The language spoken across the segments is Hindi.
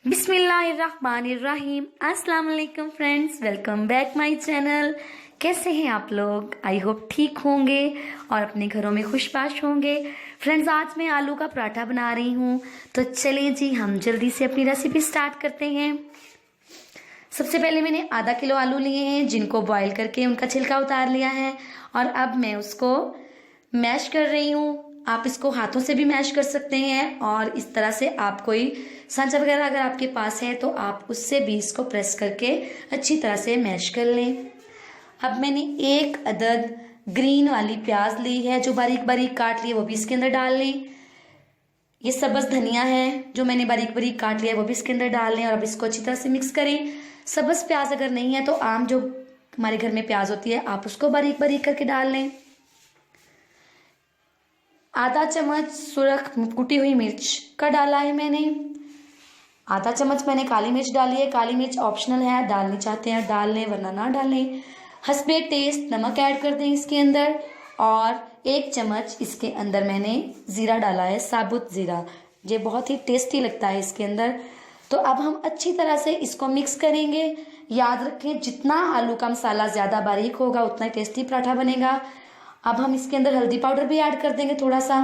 बिस्मिल्लाहिर्रहमानिर्रहीम। अस्सलाम वालेकुम friends, welcome back my channel. कैसे हैं आप लोग? आई होप ठीक होंगे और अपने घरों में खुशबाश होंगे। फ्रेंड्स, आज मैं आलू का पराठा बना रही हूँ, तो चलिए जी हम जल्दी से अपनी रेसिपी स्टार्ट करते हैं। सबसे पहले मैंने आधा किलो आलू लिए हैं, जिनको बॉईल करके उनका छिलका उतार लिया है और अब मैं उसको मैश कर रही हूँ। आप इसको हाथों से भी मैश कर सकते हैं और इस तरह से आप कोई सांचा वगैरह अगर आपके पास है तो आप उससे भी इसको प्रेस करके अच्छी तरह से मैश कर लें। अब मैंने एक अदद ग्रीन वाली प्याज ली है जो बारीक बारीक काट ली है, वो भी इसके अंदर डाल लें। ये सब्ज धनिया है जो मैंने बारीक बारीक काट लिया है, वो भी इसके अंदर डाल लें और अब इसको अच्छी तरह से मिक्स करें। सब्ज प्याज अगर नहीं है तो आम जो हमारे घर में प्याज होती है आप उसको बारीक बारीक करके डाल लें। आधा चम्मच सुरख कुटी हुई मिर्च का डाला है मैंने। आधा चम्मच मैंने काली मिर्च डाली है। काली मिर्च ऑप्शनल है, डालनी चाहते हैं डाल लें वरना ना डालें। हस्बे टेस्ट नमक ऐड कर दें इसके अंदर और एक चम्मच इसके अंदर मैंने ज़ीरा डाला है, साबुत ज़ीरा। ये बहुत ही टेस्टी लगता है इसके अंदर। तो अब हम अच्छी तरह से इसको मिक्स करेंगे। याद रखें, जितना आलू का मसाला ज़्यादा बारीक होगा उतना ही टेस्टी पराठा बनेगा। अब हम इसके अंदर हल्दी पाउडर भी ऐड कर देंगे थोड़ा सा।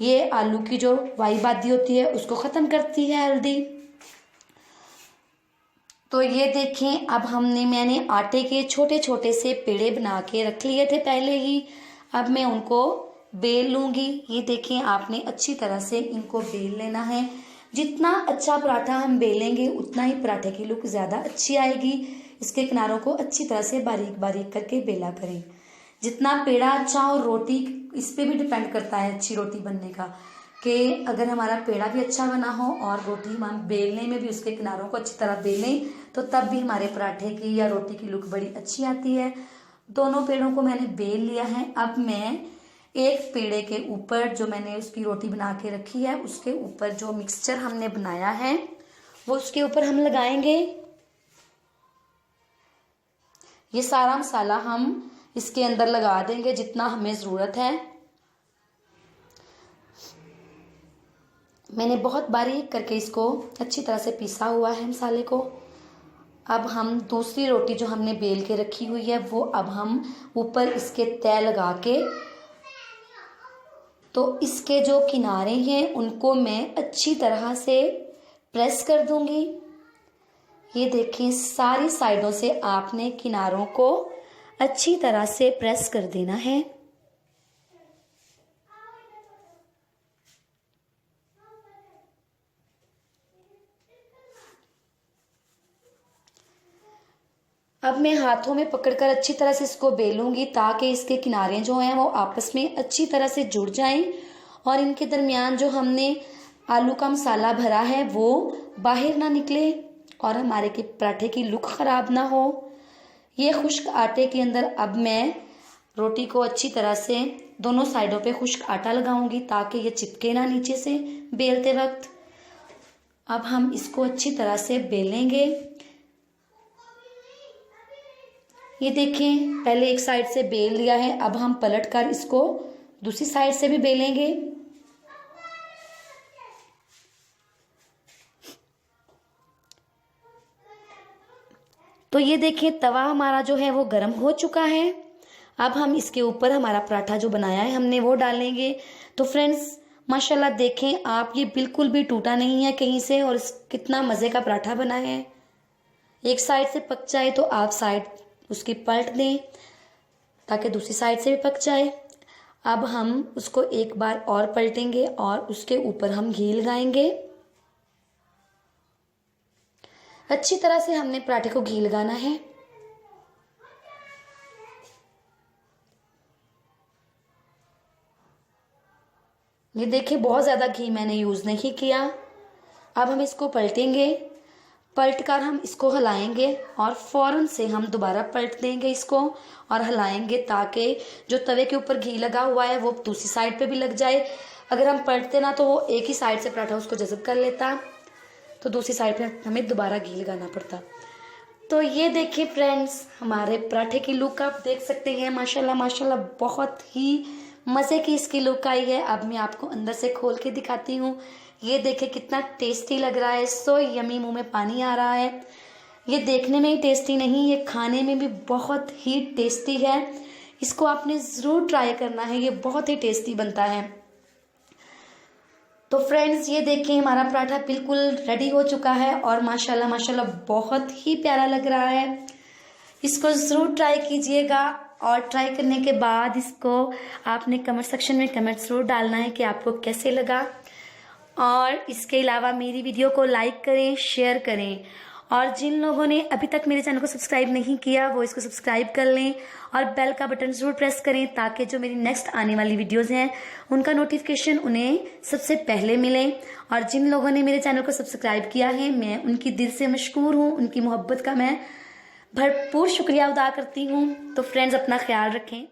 ये आलू की जो वाई बादी होती है उसको ख़त्म करती है हल्दी। तो ये देखें, अब मैंने आटे के छोटे छोटे से पेड़े बना के रख लिए थे पहले ही। अब मैं उनको बेल लूँगी। ये देखें, आपने अच्छी तरह से इनको बेल लेना है। जितना अच्छा पराठा हम बेलेंगे उतना ही पराठे की लुक ज़्यादा अच्छी आएगी। इसके किनारों को अच्छी तरह से बारीक बारीक करके बेला करें। जितना पेड़ा अच्छा हो, रोटी इस पे भी डिपेंड करता है अच्छी रोटी बनने का, कि अगर हमारा पेड़ा भी अच्छा बना हो और रोटी हम बेलने में भी उसके किनारों को अच्छी तरह बेलें तो तब भी हमारे पराठे की या रोटी की लुक बड़ी अच्छी आती है। दोनों पेड़ों को मैंने बेल लिया है। अब मैं एक पेड़े के ऊपर जो मैंने उसकी रोटी बना के रखी है उसके ऊपर जो मिक्सचर हमने बनाया है वो उसके ऊपर हम लगाएंगे। ये सारा मसाला हम इसके अंदर लगा देंगे जितना हमें ज़रूरत है। मैंने बहुत बारीक करके इसको अच्छी तरह से पीसा हुआ है मसाले को। अब हम दूसरी रोटी जो हमने बेल के रखी हुई है वो अब हम ऊपर इसके तय लगा के, तो इसके जो किनारे हैं उनको मैं अच्छी तरह से प्रेस कर दूंगी। ये देखें, सारी साइडों से आपने किनारों को अच्छी तरह से प्रेस कर देना है। अब मैं हाथों में पकड़कर अच्छी तरह से इसको बेलूंगी ताकि इसके किनारे जो हैं वो आपस में अच्छी तरह से जुड़ जाएं और इनके दरमियान जो हमने आलू का मसाला भरा है वो बाहर ना निकले और हमारे के पराठे की लुक ख़राब ना हो। ये खुश्क आटे के अंदर अब मैं रोटी को अच्छी तरह से दोनों साइडों पे खुश्क आटा लगाऊंगी ताकि ये चिपके ना नीचे से बेलते वक्त। अब हम इसको अच्छी तरह से बेलेंगे। ये देखें, पहले एक साइड से बेल लिया है, अब हम पलट कर इसको दूसरी साइड से भी बेलेंगे। तो ये देखें, तवा हमारा जो है वो गर्म हो चुका है। अब हम इसके ऊपर हमारा पराठा जो बनाया है हमने वो डालेंगे। तो फ्रेंड्स, माशाल्लाह देखें आप, ये बिल्कुल भी टूटा नहीं है कहीं से और कितना मज़े का पराठा बना है। एक साइड से पक जाए तो आप साइड उसकी पलट दें ताकि दूसरी साइड से भी पक जाए। अब हम उसको एक बार और पलटेंगे और उसके ऊपर हम घी लगाएंगे। अच्छी तरह से हमने पराठे को घी लगाना है। ये देखिए, बहुत ज़्यादा घी मैंने यूज़ नहीं किया। अब हम इसको पलटेंगे। पलट कर हम इसको हिलाएंगे और फ़ौरन से हम दोबारा पलट देंगे इसको और हिलाएंगे ताकि जो तवे के ऊपर घी लगा हुआ है वो दूसरी साइड पे भी लग जाए। अगर हम पलटते ना तो वो एक ही साइड से पराठा उसको जज़ब कर लेता, तो दूसरी साइड पे हमें दोबारा घी लगाना पड़ता। तो ये देखिए फ्रेंड्स, हमारे पराठे की लुक आप देख सकते हैं। माशाल्लाह माशाल्लाह बहुत ही मज़े की इसकी लुक आई है। अब मैं आपको अंदर से खोल के दिखाती हूँ। ये देखें कितना टेस्टी लग रहा है, सो यमी, मुंह में पानी आ रहा है। ये देखने में ही टेस्टी नहीं, ये खाने में भी बहुत ही टेस्टी है। इसको आपने ज़रूर ट्राई करना है, ये बहुत ही टेस्टी बनता है। तो फ्रेंड्स ये देखें हमारा पराठा बिल्कुल रेडी हो चुका है और माशाल्लाह माशाल्लाह बहुत ही प्यारा लग रहा है। इसको ज़रूर ट्राई कीजिएगा और ट्राई करने के बाद इसको आपने कमेंट सेक्शन में कमेंट ज़रूर डालना है कि आपको कैसे लगा। और इसके अलावा मेरी वीडियो को लाइक करें, शेयर करें, और जिन लोगों ने अभी तक मेरे चैनल को सब्सक्राइब नहीं किया वो इसको सब्सक्राइब कर लें और बेल का बटन ज़रूर प्रेस करें ताकि जो मेरी नेक्स्ट आने वाली वीडियोज़ हैं उनका नोटिफिकेशन उन्हें सबसे पहले मिले। और जिन लोगों ने मेरे चैनल को सब्सक्राइब किया है मैं उनकी दिल से मशकूर हूँ, उनकी मोहब्बत का मैं भरपूर शुक्रिया अदा करती हूँ। तो फ्रेंड्स अपना ख्याल रखें।